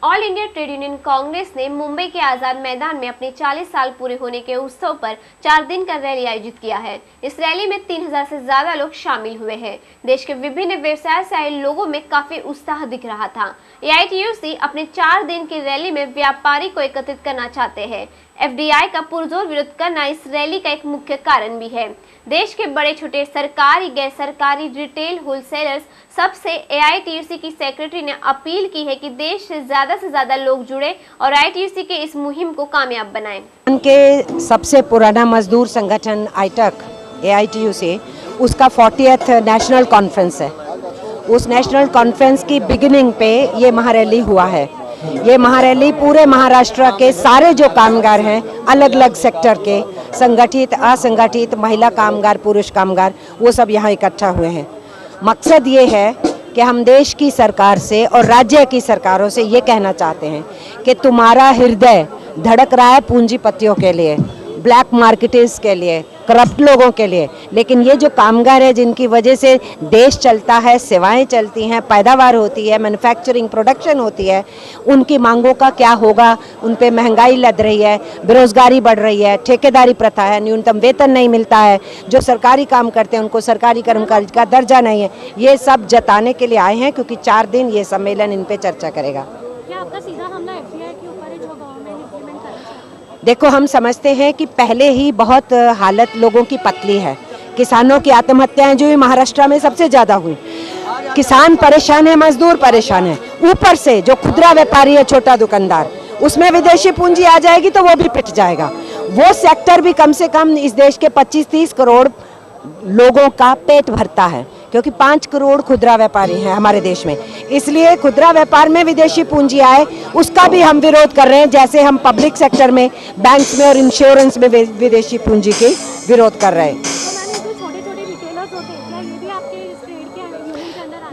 All India trade union Congress ने मुंबई के आजाद मैदान में अपने 40 साल पूरे होने के उत्सव पर 4 दिन का रैली आयोजित किया है। इस रैली में 3000 से ज्यादा लोग शामिल हुए हैं। देश के विभिन्न व्यवसाय से आए लोगों में काफी उत्साह दिख रहा था। AITUC अपने 4 दिन की रैली में व्यापारी को एकत्रित करना चाहते हैं। FDI का पुरजोर विरोध करना इस रैली का एक मुख्य कारण भी है। देश के बड़े छोटे सरकारी, गैर सरकारी, रिटेल, होलसेलर्स सबसे AITUC की सेक्रेटरी ने अपील की है कि देश से ज्यादा लोग जुड़े और AITUC के इस मुहिम को कामयाब बनाएं। उनके सबसे पुराना मजदूर संगठन AITUC उसका 40th नेशनल कॉन्फ्रेंस है। उस नेशनल कॉन्फ्रेंस की बिगिनिंग पे ये महारैली हुआ है। ये महारैली पूरे महाराष्ट्र के सारे जो कामगार हैं, अलग अलग सेक्टर के, संगठित, असंगठित, महिला कामगार, पुरुष कामगार, वो सब यहाँ इकट्ठा हुए हैं। मकसद ये है कि हम देश की सरकार से और राज्य की सरकारों से ये कहना चाहते हैं कि तुम्हारा हृदय धड़क रहा है पूंजीपतियों के लिए, ब्लैक मार्केटर्स के लिए, करप्ट लोगों के लिए, लेकिन ये जो कामगार है जिनकी वजह से देश चलता है, सेवाएं चलती हैं, पैदावार होती है, मैन्युफैक्चरिंग प्रोडक्शन होती है, उनकी मांगों का क्या होगा। उन पे महंगाई लद रही है, बेरोजगारी बढ़ रही है, ठेकेदारी प्रथा है, न्यूनतम वेतन नहीं मिलता है, जो सरकारी काम करते हैं उनको सरकारी कर्मचारी का दर्जा नहीं है। ये सब जताने के लिए आए हैं क्योंकि 4 दिन ये सम्मेलन इन पे चर्चा करेगा। क्या आपका सीधा हमला FDI के ऊपर है जो गवर्नमेंट इंप्लीमेंट करना चाहती है? देखो, हम समझते हैं कि पहले ही बहुत हालत लोगों की पतली है। किसानों की आत्महत्याएं जो महाराष्ट्र में सबसे ज़्यादा हुई, किसान परेशान है, मजदूर परेशान है, ऊपर से जो खुदरा व्यापारी है, छोटा दुकानदार, उसमें विदेशी पूंजी आ जाएगी तो वो भी पिट जाएगा। वो सेक्टर भी कम से कम इस देश के 25-30 करोड़ लोगों का पेट भरता है, क्योंकि 5 करोड़ खुदरा व्यापारी हैं हमारे देश में। इसलिए खुदरा व्यापार में विदेशी पूंजी आए, उसका भी हम विरोध कर रहे हैं, जैसे हम पब्लिक सेक्टर में, बैंक्स में और इंश्योरेंस में विदेशी पूंजी की विरोध कर रहे हैं।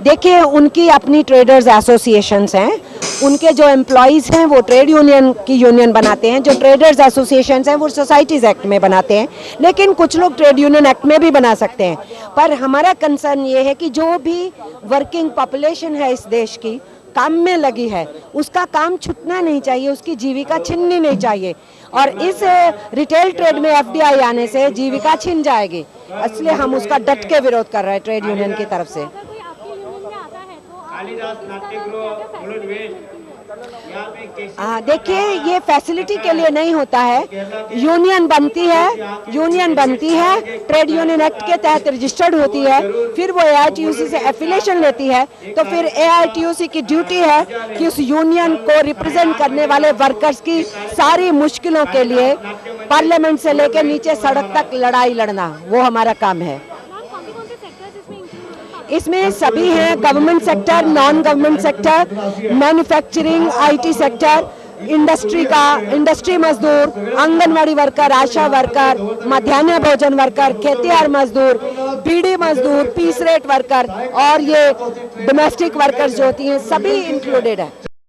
देखिए, उनकी अपनी ट्रेडर्स एसोसिएशंस हैं, उनके जो एम्प्लॉयज़ हैं वो ट्रेड यूनियन की यूनियन बनाते हैं, जो ट्रेडर्स एसोसिएशंस हैं वो सोसाइटीज़ एक्ट में बनाते हैं, लेकिन कुछ लोग ट्रेड यूनियन एक्ट में भी बना सकते हैं। पर हमारा कंसर्न ये है कि जो भी वर्किंग पॉपुलेशन है इस देश की, काम में लगी है, उसका काम छूटना नहीं चाहिए, उसकी जीविका छिननी नहीं चाहिए। और इस रिटेल ट्रेड में FDI आने से जीविका छिन जाएगी, इसलिए हम उसका डट के विरोध कर रहे हैं ट्रेड यूनियन की तरफ से। देखिए, ये फैसिलिटी के लिए नहीं होता है। यूनियन बनती है, ट्रेड यूनियन एक्ट के तहत रजिस्टर्ड होती है, फिर वो AITUC से एफिलिएशन लेती है, तो फिर AITUC की ड्यूटी है कि उस यूनियन को रिप्रेजेंट करने वाले वर्कर्स की सारी मुश्किलों के लिए पार्लियामेंट से लेकर नीचे सड़क तक लड़ाई लड़ना, वो हमारा काम है। इसमें सभी हैं, government sector, non government sector, manufacturing, IT sector, industry मजदूर, आंगनवाड़ी वर्कर, आशा वर्कर, मध्याह्न भोजन वर्कर, खेतिहर मजदूर, बीड़ी मजदूर, पीस रेट वर्कर और ये डोमेस्टिक वर्कर्स जो होती हैं, सभी इंक्लूडेड है।